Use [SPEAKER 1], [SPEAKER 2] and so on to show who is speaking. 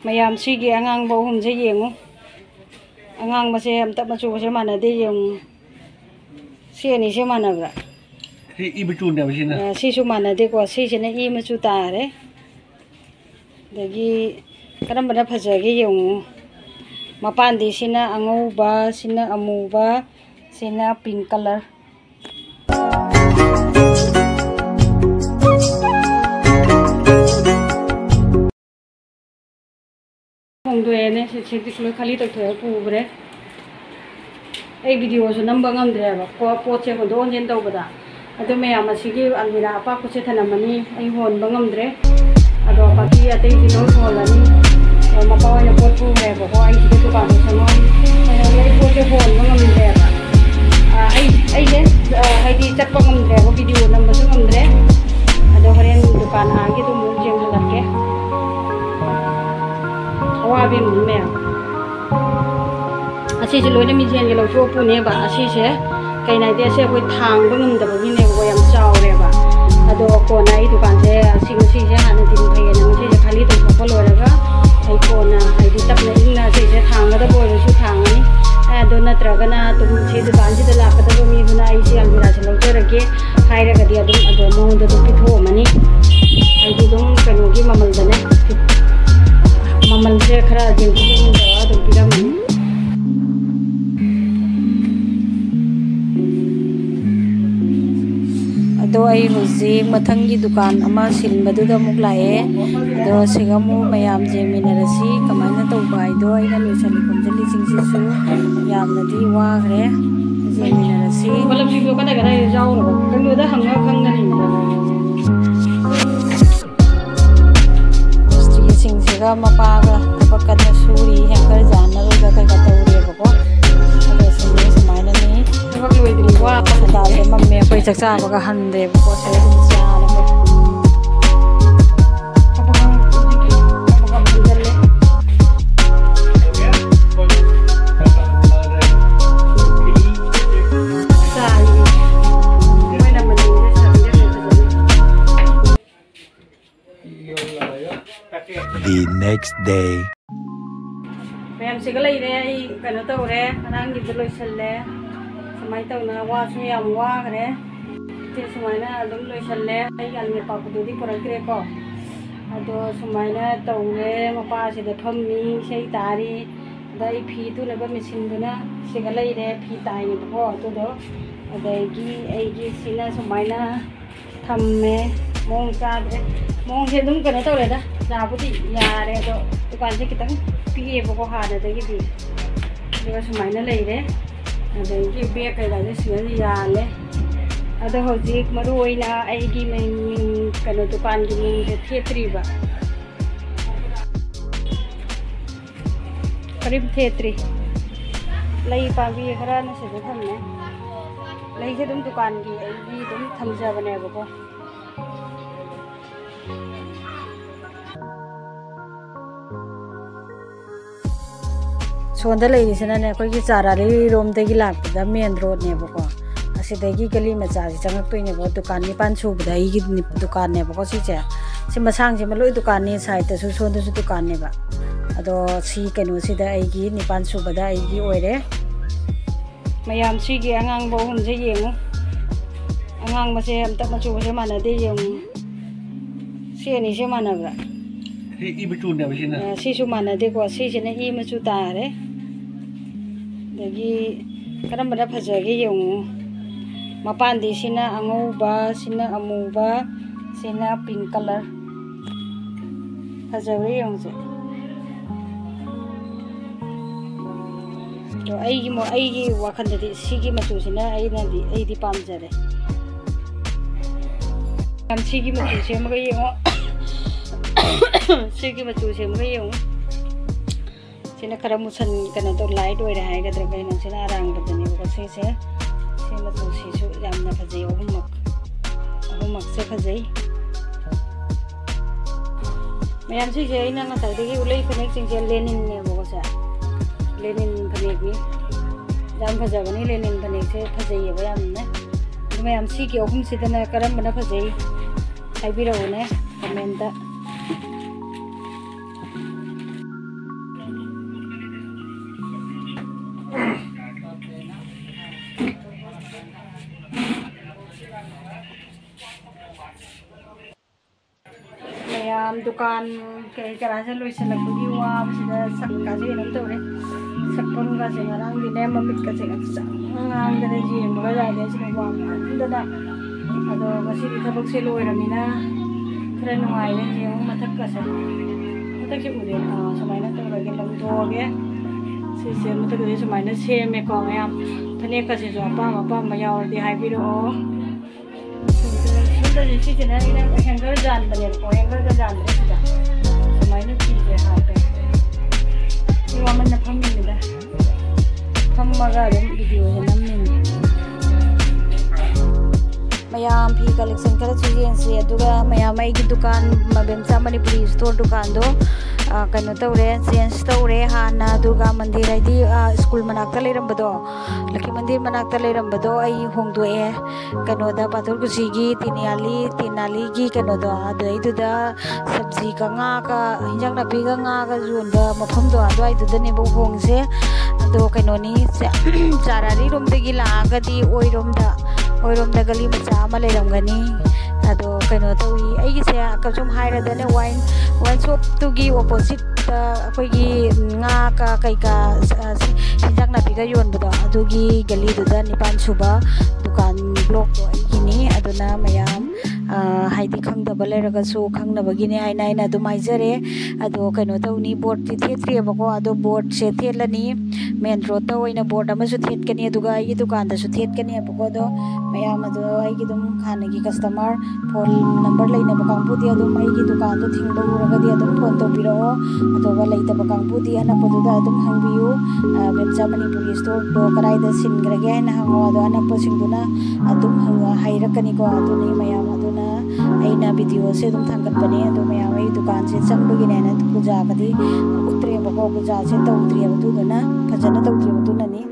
[SPEAKER 1] mayam sigi angang bahum je yengu angang mase amta machu se manade yung si ani se manabra
[SPEAKER 2] si i machu ne basina
[SPEAKER 1] si su manade ko si se ne i machu tare dagi karam bana phajage yung mapandi sina angauba sina amuba sina pink color ने से खाली तक पुब्रे video number गम्द्रेब पोचे होंजेन तौबदा ma'am अलमीरा अपाकुसे थनमनी होंब गम्द्रे अब बाकी अतई होलनी Mopa pot पुब्रेबको दुकान संगो पोटे होंब गम्द्रेब है चप गम्द्रेब वीडियो नंबर गम्द्रे हरें दुकान आगे जेंगे वाबी मैम असीसे लोइना मिजेन के लौथोपुनेबा असीसे कईनाइदे से अखोई थांबा ngumdabagine वो याम चावरेबा अदो कोना आई दुकान से सिंगसीसे हाना दिन फैयेना ngसीसे खाली तौथोप लोइरागा आई कोना हाइदि तपना इंगना सेसे थांगदा बोइरसु थांगनी अदो नत्रगना तुम से दुकान से लाकदबा मीदुना आइसे अलमीरा से लौजरगे हाइरगदि अदुम अदो मोंदा दुम पिथोमनी आइदि दुम कनोगी ममलदने ममल से खरा हौजिक मथंगी दुकान सिलबदुदा मुक लाए दो सिगमु मयाम जेमिनरसी कमाइना तौबा आइदो आइना लोइसलि खमजलि सिंगसिसु यामनदि वाग्रे जेमिनरसी मतलब सिगो कदा कदा जाउ कनुदा हंगा खंगनी सिंगसिगा मपागा पकना सूरी हैंकर जानरगा कई तौरेबको अदो सिंगे समाइननी थबक लोइद्रि वा दाले मम्मे कोई चकचाबगा हंदेबको से
[SPEAKER 3] The next day.
[SPEAKER 1] मैम से कनो तौरे अनांगी लोसल्ले समय तौना वासु याम वागरे सुमायना अदुम लोसल्ले अलमी पाकुदुदी पुरक्रेको अदो सुमायना तौरे मपासिदे फम्मी सही तारी दई फी तुनबा मेसिनदुना सिगा लैरे फी ताइनेबको अदुदो अदगी एगी सिना सुमायना थम्मे मोंग चाद्रे मोंग से दुम कनो तौरेदा जाबुदी यारे अदो दुकान से कितंग पीएबको हानदगी सुमायना लेरे अदगी बेग कई सिंगल याले अदो हौजिक मरुओइना आइगी कनो दुकान की मिंग थेत्रीबा करीब थेत्री लई पाबी खरा नसे थमने लई से दुम दुकान की आइगी दुम थमजबनेबको सोंदा लेरिसने अखोई चाराली रोमदगी लापदा मेन रोडनेबको असिदगी गली मचासी चंगक्तोइनेबो दुकान निपान सुबदा आइगी दुकाननेबको सिचे सि मसांग से मलोइ दुकाननी साइडसु सोंदसु दुकाननेबा अदो सी कनो सिदा आइगी निपान सुबदा आइगी ओइरे मयाम सिगी अंगांग बहुम जे येंगु अंगांग मसे अमता मचु से मानदे येंगु सि अनि से मानब्रा
[SPEAKER 2] si i machu ne basina
[SPEAKER 1] si su manade ko si se ne i machu tare दगी करम बना फजगे yung mapandi sina angauba sina amuba sina pink color फजगे yung se तो आई वाखन दि सिगी मचु सिना आई दि पामजरे हम सिगी मचु से मगे yung सिगी मचु से मगे yung सिना खरा मुसन कना तो लाइट ओइरा हाइगद्र गैन सिना रांग बदनी को से मचु सिसु यामना फजै अहुमक से फजै मैम से इना ngसाइदगी उलै फनेक सिंजे लेनिन ने बगसा लेनिन फनेक नि जाम फजबनी लेनिन फनेक से फजैबा यामना मैम सी के अहुम सिदना करम बना फजै हाइबिरौने कमेंट दुकान कई करा से लोइसलक्पगी वाबसिदा सक्कासे नम तौरे सक्पन का से ngaraang dine mamit ka se ngang da ji mura ja de se wa da ado ngasi di thabak se loiramina khara nuai le je mathak ka se mathak ki ude samaina tawrage lam doge se mathak de samaina se me ko yam thane ka se jo pa ma yaw di hai bi ro so da ji ji na ina hanger jan bane ko hanger ga jan de da samaina ki je ha pe ni wa man na pham ni da pham ma ga de video he nam ni mayam phi collection kara chuyen se aduga mayam ai gi dukan mabemsa manipuri store dukan do kano tawre change tawre hana durga mandir ai di school manakta leirambado laki mandir manakta leirambado ai hongdoe kano da pathor kusi gi tinali gi kano da adu ai du da sabji ka nga ka hinjang na pi ga nga ga jun da mapham do adu ai du da ne bo hongse ado kano ni charari rom de gi la ga di oirom da gali macha ma leiramgani ado kano tawi ai gi se ka chum haira da ne wine shop tu gi opposite akoi gi nga ka kai ka sinjak na biga yon boda adu gi gali du da nipan suba dukan block do ai gi ni aduna mayam haidi khang da balera ga su khang na bagi ne ai nai na du mai jare ado kano tawni board ti the bako ado board se thelani main road ta oina board ama su thet kani aduga ai dukan da su thet kani bako do mayam ado ai gi dum khana gi customer phone number leina bakang pudi adum ai gi dukan do thingba uraga di adum phone to biro ado ba leita bakang pudi ana podu da adum hangbiu bemsa manipuri store do karai da singrage na hango ado ana po singduna adum hanga hairakani ko ado ni mayam aduna aina video se dum thangat bani ado mayam ai dukan se changbagi ne na puja kadi utre bako puja se tawdri adu na phajana tawdri adu na ni